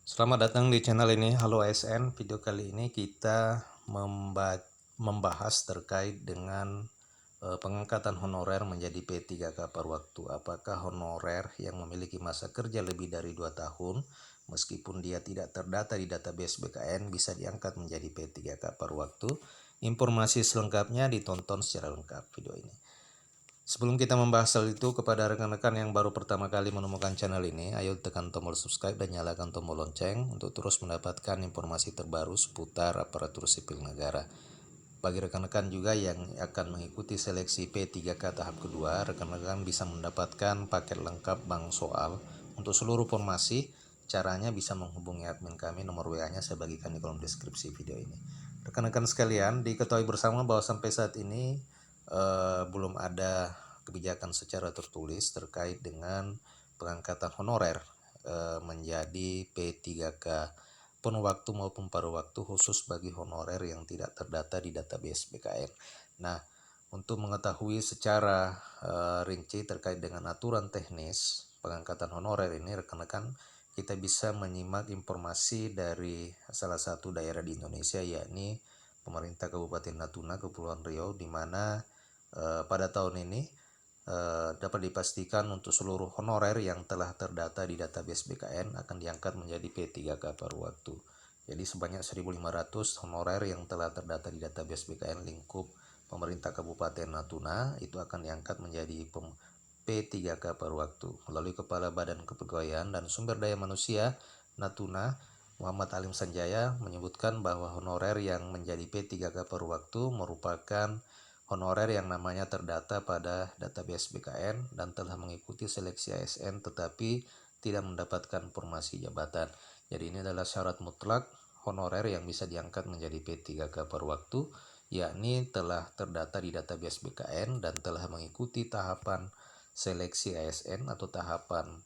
Selamat datang di channel ini, Halo ASN. Video kali ini kita membahas terkait dengan pengangkatan honorer menjadi P3K per waktu. Apakah honorer yang memiliki masa kerja lebih dari 2 tahun, meskipun dia tidak terdata di database BKN, bisa diangkat menjadi P3K per waktu? Informasi selengkapnya ditonton secara lengkap video ini. Sebelum kita membahas hal itu, kepada rekan-rekan yang baru pertama kali menemukan channel ini, ayo tekan tombol subscribe dan nyalakan tombol lonceng untuk terus mendapatkan informasi terbaru seputar aparatur sipil negara. Bagi rekan-rekan juga yang akan mengikuti seleksi P3K tahap kedua, rekan-rekan bisa mendapatkan paket lengkap bank soal. Untuk seluruh informasi, caranya bisa menghubungi admin kami, nomor WA-nya saya bagikan di kolom deskripsi video ini. Rekan-rekan sekalian, diketahui bersama bahwa sampai saat ini belum ada kebijakan secara tertulis terkait dengan pengangkatan honorer menjadi P3K penuh waktu maupun paruh waktu khusus bagi honorer yang tidak terdata di database BKN. Nah, untuk mengetahui secara rinci terkait dengan aturan teknis pengangkatan honorer ini, rekan-rekan kita bisa menyimak informasi dari salah satu daerah di Indonesia, yakni pemerintah Kabupaten Natuna, Kepulauan Riau, di mana pada tahun ini dapat dipastikan untuk seluruh honorer yang telah terdata di database BKN akan diangkat menjadi P3K per waktu. Jadi sebanyak 1.500 honorer yang telah terdata di database BKN lingkup pemerintah Kabupaten Natuna itu akan diangkat menjadi P3K per waktu melalui Kepala Badan Kepegawaian dan Sumber Daya Manusia Natuna, Muhammad Alim Sanjaya, menyebutkan bahwa honorer yang menjadi P3K per waktu merupakan honorer yang namanya terdata pada database BKN dan telah mengikuti seleksi ASN tetapi tidak mendapatkan formasi jabatan. Jadi ini adalah syarat mutlak honorer yang bisa diangkat menjadi P3K per waktu, yakni telah terdata di database BKN dan telah mengikuti tahapan seleksi ASN atau tahapan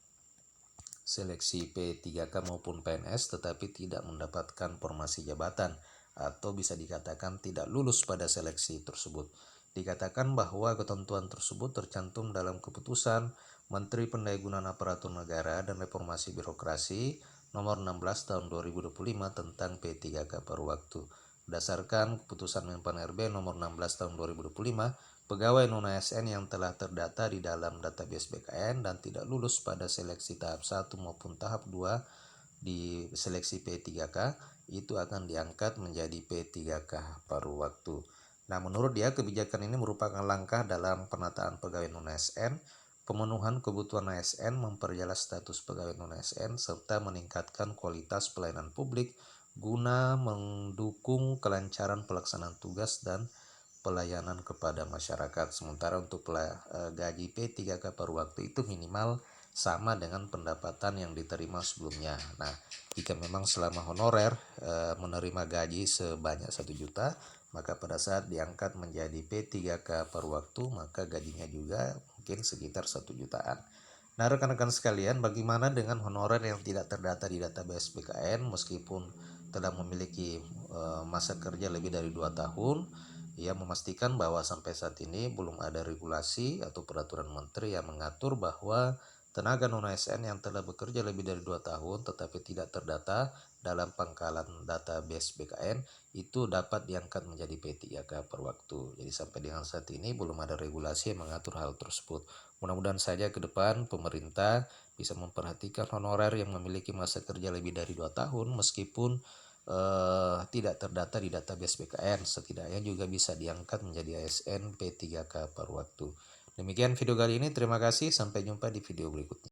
seleksi P3K maupun PNS tetapi tidak mendapatkan formasi jabatan atau bisa dikatakan tidak lulus pada seleksi tersebut. Dikatakan bahwa ketentuan tersebut tercantum dalam keputusan Menteri Pendayagunaan Aparatur Negara dan Reformasi Birokrasi nomor 16 tahun 2025 tentang P3K per waktu. Berdasarkan keputusan Menpan RB nomor 16 tahun 2025, pegawai non-ASN yang telah terdata di dalam database BKN dan tidak lulus pada seleksi tahap 1 maupun tahap 2 di seleksi P3K itu akan diangkat menjadi P3K paruh waktu. Nah, menurut dia kebijakan ini merupakan langkah dalam penataan pegawai non-ASN, pemenuhan kebutuhan ASN, memperjelas status pegawai non-ASN, serta meningkatkan kualitas pelayanan publik guna mendukung kelancaran pelaksanaan tugas dan pelayanan kepada masyarakat. Sementara untuk gaji P3K per waktu itu minimal sama dengan pendapatan yang diterima sebelumnya. Nah, jika memang selama honorer menerima gaji sebanyak 1 juta, maka pada saat diangkat menjadi P3K per waktu, maka gajinya juga mungkin sekitar 1 jutaan. Nah, rekan-rekan sekalian, bagaimana dengan honorer yang tidak terdata di database BKN meskipun telah memiliki masa kerja lebih dari 2 tahun? Ia memastikan bahwa sampai saat ini belum ada regulasi atau peraturan menteri yang mengatur bahwa tenaga non-ASN yang telah bekerja lebih dari 2 tahun tetapi tidak terdata dalam pangkalan database BKN itu dapat diangkat menjadi P3K per waktu. Jadi sampai dengan saat ini belum ada regulasi yang mengatur hal tersebut. Mudah-mudahan saja ke depan pemerintah bisa memperhatikan honorer yang memiliki masa kerja lebih dari 2 tahun meskipun tidak terdata di database BKN, setidaknya juga bisa diangkat menjadi ASN P3K per waktu. Demikian video kali ini, terima kasih, sampai jumpa di video berikutnya.